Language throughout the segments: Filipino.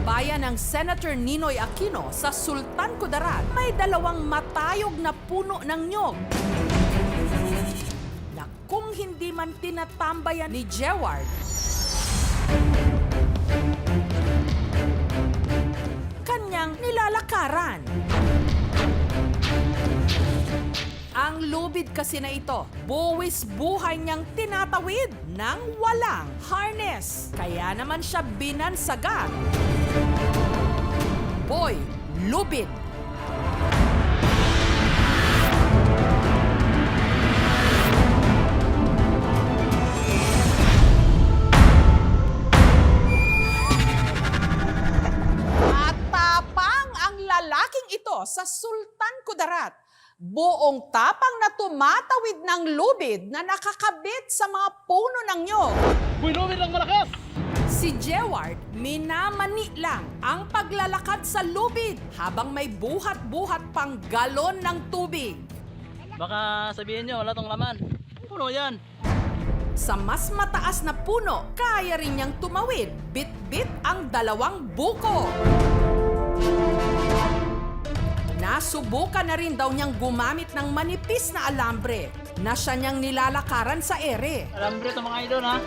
bayan ng Senator Ninoy Aquino sa Sultan Kudarat, may dalawang matayog na puno ng nyog na kung hindi man tinatambayan ni Jeward, kanyang nilalakaran. Ang lubid kasi na ito, buwis buhay niyang tinatawid ng walang harness. Kaya naman siya binansagan. Boy Lubid. At tapang ang lalaking ito sa Sultan Kudarat. Buong tapang na tumatawid ng lubid na nakakabit sa mga puno ng nyog. Boy Lubid lang malakas! Si Jeward, minamani lang ang paglalakad sa lubid habang may buhat-buhat pang galon ng tubig. Baka sabihin nyo, wala tong laman. Puno yan. Sa mas mataas na puno, kaya rin niyang tumawid, bit-bit ang dalawang buko. Nasubukan na rin daw niyang gumamit ng manipis na alambre na siya niyang nilalakaran sa ere. Alambre ito mga idol ha.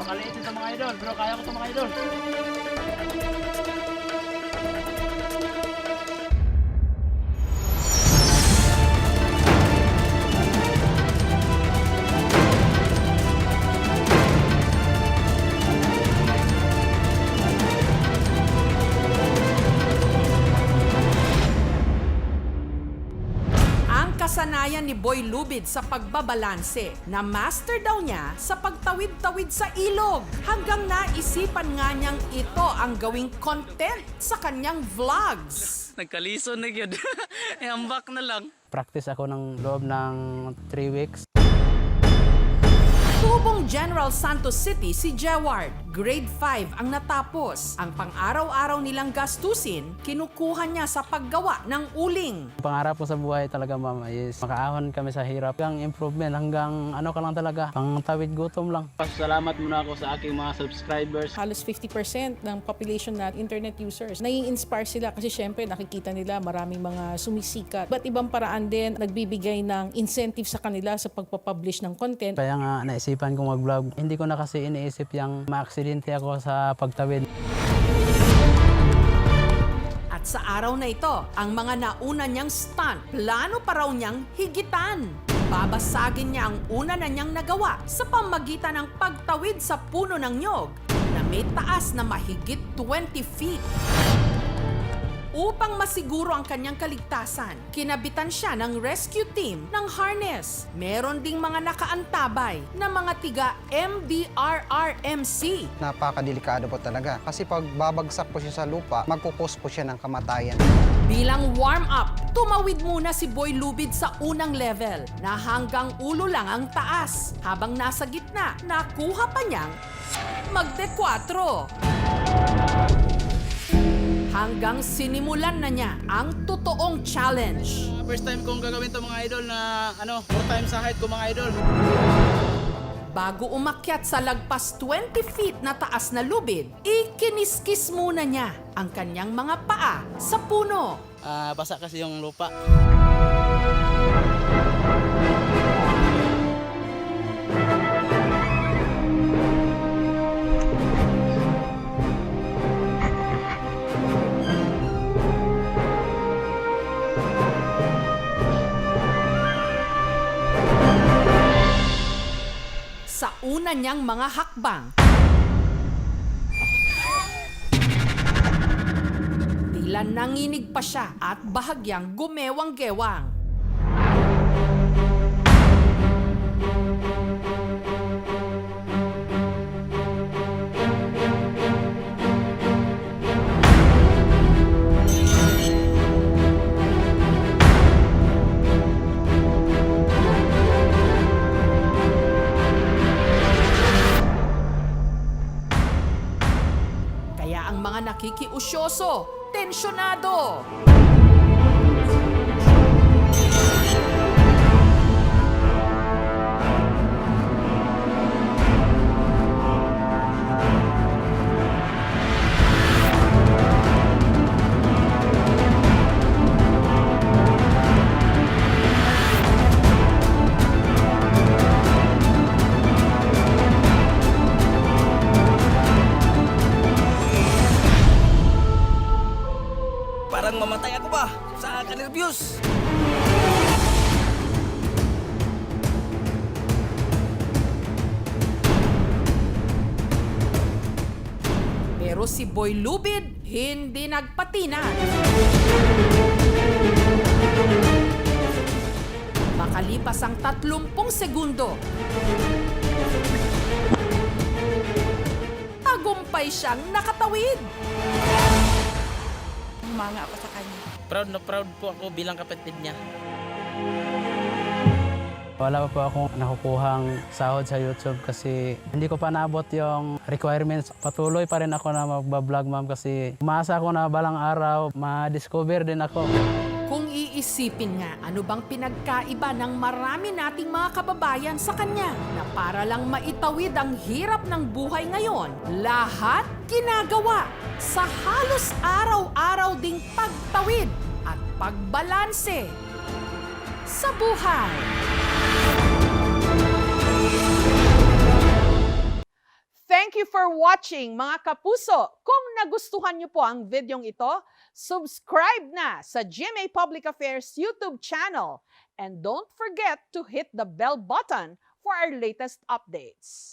Makaliit ito mga idol, pero kaya ko ito mga idol. Kasanayan ni Boy Lubid sa pagbabalanse na master daw niya sa pagtawid-tawid sa ilog hanggang naisipan nga niyang ito ang gawing content sa kanyang vlogs. Nagkalison na yun. Ambak na lang. Practice ako ng loob ng 3 weeks. Tubong General Santos City si Jeward. Grade 5 ang natapos. Ang pang-araw-araw nilang gastusin, kinukuha niya sa paggawa ng uling. Pangarap ko sa buhay talaga, mama, is makaahon kami sa hirap. Hanggang improvement, hanggang ano ka lang talaga, pang tawid gutom lang. Salamat muna ako sa aking mga subscribers. Halos 50% ng population na internet users. Nai-inspire sila kasi syempre nakikita nila maraming mga sumisikat. Ba't ibang paraan din nagbibigay ng incentive sa kanila sa pagpapublish ng content. Kaya nga naisipan kong mag-vlog. Hindi ko na kasi iniisip yung maaksidente ako sa pagtawid. At sa araw na ito, ang mga nauna niyang stunt, plano pa raw niyang higitan. Babasagin niya ang una na niyang nagawa sa pamagitan ng pagtawid sa puno ng nyog na may taas na mahigit 20 feet. Upang masiguro ang kanyang kaligtasan, kinabitan siya ng rescue team ng harness. Meron ding mga nakaantabay na mga tiga MDRRMC. Napakadelikado po talaga kasi pag babagsak po siya sa lupa, magkukos po siya ng kamatayan. Bilang warm-up, tumawid muna si Boy Lubid sa unang level na hanggang ulo lang ang taas. Habang nasa gitna, nakuha pa niyang magde-4. Hanggang sinimulan na niya ang totoong challenge. First time kong gagawin ito mga idol na 4 times sa height ko mga idol. Bago umakyat sa lagpas 20 feet na taas na lubid, ikiniskis muna niya ang kanyang mga paa sa puno. Basa kasi yung lupa. Sa una niyang mga hakbang, tila nanginig pa siya at bahagyang gumewang-gewang. Kaya ang mga nakikiusyoso, tensyonado. abuse. Pero si Boy Lubid hindi nagpatinag. Makalipas ang 30 segundo, tagumpay siyang nakatawid. Humanga ako sa kanya. Proud na proud po ako bilang kapatid niya. Wala pa po akong nakukuhang sahod sa YouTube kasi hindi ko pa naabot yung requirements. Patuloy pa rin ako na magbablog, ma'am, kasi umaasa ako na balang araw ma-discover din ako. Kung iisipin nga, ano bang pinagkaiba ng marami nating mga kababayan sa kanya na para lang maitawid ang hirap ng buhay ngayon, lahat ginagawa sa halos araw-araw ding pagtawid at pagbalanse sa buhay. Thank you for watching, mga kapuso. Kung nagustuhan niyo po ang videong ito, subscribe na sa GMA Public Affairs YouTube channel. And don't forget to hit the bell button for our latest updates.